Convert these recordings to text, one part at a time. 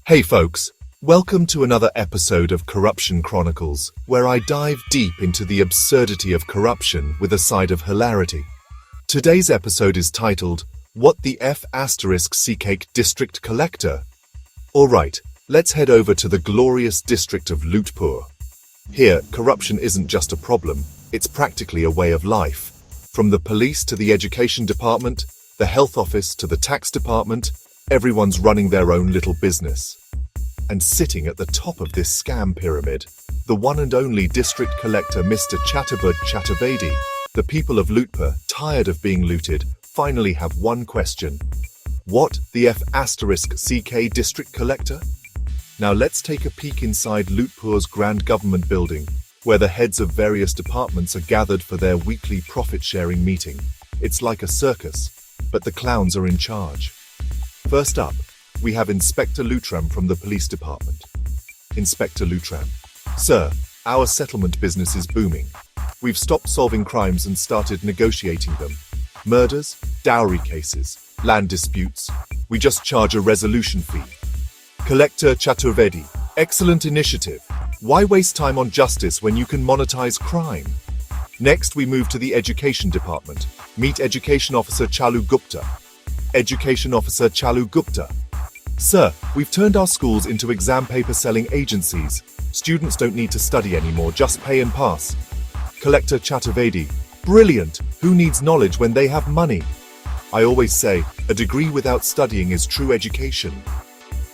Hey folks, welcome to another episode of Corruption Chronicles, where I dive deep into the absurdity of corruption with a side of hilarity. Today's episode is titled, What the F*** Seacake District Collector? Alright, let's head over to the glorious district of Lutpur. Here, corruption isn't just a problem, it's practically a way of life. From the police to the education department, the health office to the tax department, everyone's running their own little business. And sitting at the top of this scam pyramid, the one and only district collector Mr. Chatterbud Chaturvedi. The people of Lutpur, tired of being looted, finally have one question. What the F*** CK district collector? Now let's take a peek inside Lutpur's grand government building, where the heads of various departments are gathered for their weekly profit-sharing meeting. It's like a circus, but the clowns are in charge. First up, we have Inspector Lutram from the police department. Inspector Lutram. Sir, our settlement business is booming. We've stopped solving crimes and started negotiating them. Murders, dowry cases, land disputes. We just charge a resolution fee. Collector Chaturvedi. Excellent initiative. Why waste time on justice when you can monetize crime? Next, we move to the education department. Meet Education Officer Chalu Gupta. Education Officer Chalu Gupta. Sir, we've turned our schools into exam paper selling agencies. Students don't need to study anymore, just pay and pass. Collector Chaturvedi. Brilliant! Who needs knowledge when they have money? I always say, a degree without studying is true education.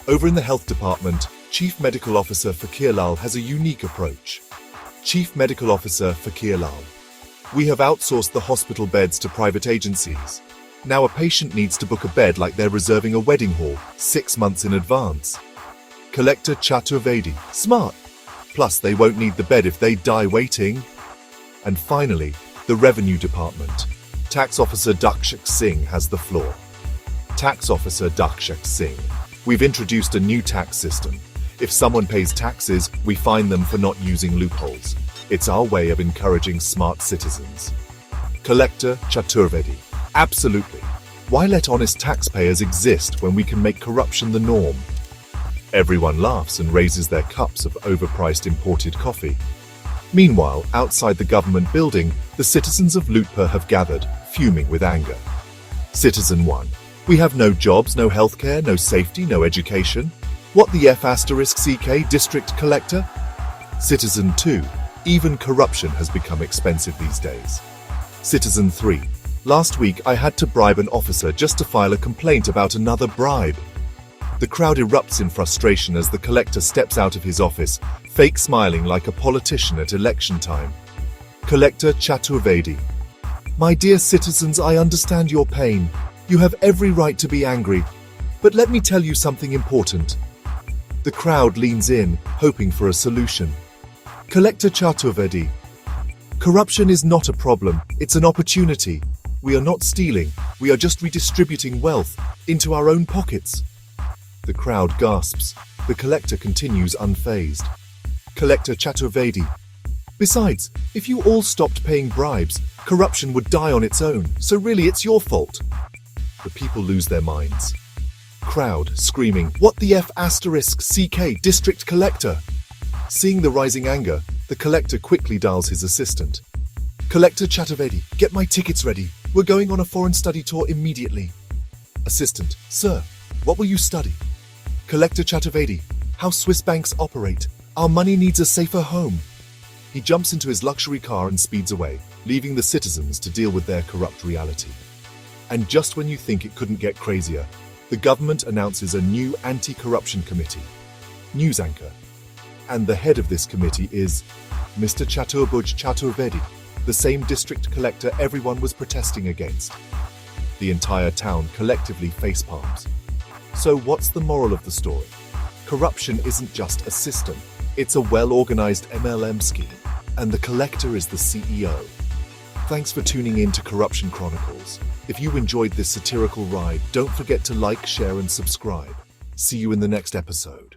Over in the health department, Chief Medical Officer Fakir Lal has a unique approach. Chief Medical Officer Fakir Lal. We have outsourced the hospital beds to private agencies. Now a patient needs to book a bed like they're reserving a wedding hall 6 months in advance. Collector Chaturvedi. Smart. Plus they won't need the bed if they die waiting. And finally, the revenue department. Tax Officer Dakshak Singh has the floor. Tax Officer Dakshak Singh. We've introduced a new tax system. If someone pays taxes, we fine them for not using loopholes. It's our way of encouraging smart citizens. Collector Chaturvedi. Absolutely. Why let honest taxpayers exist when we can make corruption the norm? Everyone laughs and raises their cups of overpriced imported coffee. Meanwhile, outside the government building, the citizens of Lutpur have gathered, fuming with anger. Citizen 1. We have no jobs, no healthcare, no safety, no education. What the F*** CK district collector? Citizen 2. Even corruption has become expensive these days. Citizen 3. Last week I had to bribe an officer just to file a complaint about another bribe. The crowd erupts in frustration as the collector steps out of his office, fake smiling like a politician at election time. Collector Chaturvedi. My dear citizens, I understand your pain. You have every right to be angry. But let me tell you something important. The crowd leans in, hoping for a solution. Collector Chaturvedi. Corruption is not a problem, it's an opportunity. We are not stealing, we are just redistributing wealth into our own pockets. The crowd gasps. The collector continues unfazed. Collector Chaturvedi. Besides, if you all stopped paying bribes, corruption would die on its own, so really it's your fault. The people lose their minds. Crowd screaming, What the F*** CK district collector? Seeing the rising anger, the collector quickly dials his assistant. Collector Chaturvedi, get my tickets ready. We're going on a foreign study tour immediately. Assistant, Sir, what will you study? Collector Chaturvedi, how Swiss banks operate. Our money needs a safer home. He jumps into his luxury car and speeds away, leaving the citizens to deal with their corrupt reality. And just when you think it couldn't get crazier, the government announces a new anti-corruption committee. News anchor. And the head of this committee is Mr. Chaturbud Chaturvedi, the same district collector everyone was protesting against. The entire town collectively facepalms. So what's the moral of the story? Corruption isn't just a system, it's a well-organized MLM scheme, and the collector is the CEO. Thanks for tuning in to Corruption Chronicles. If you enjoyed this satirical ride, don't forget to like, share, and subscribe. See you in the next episode.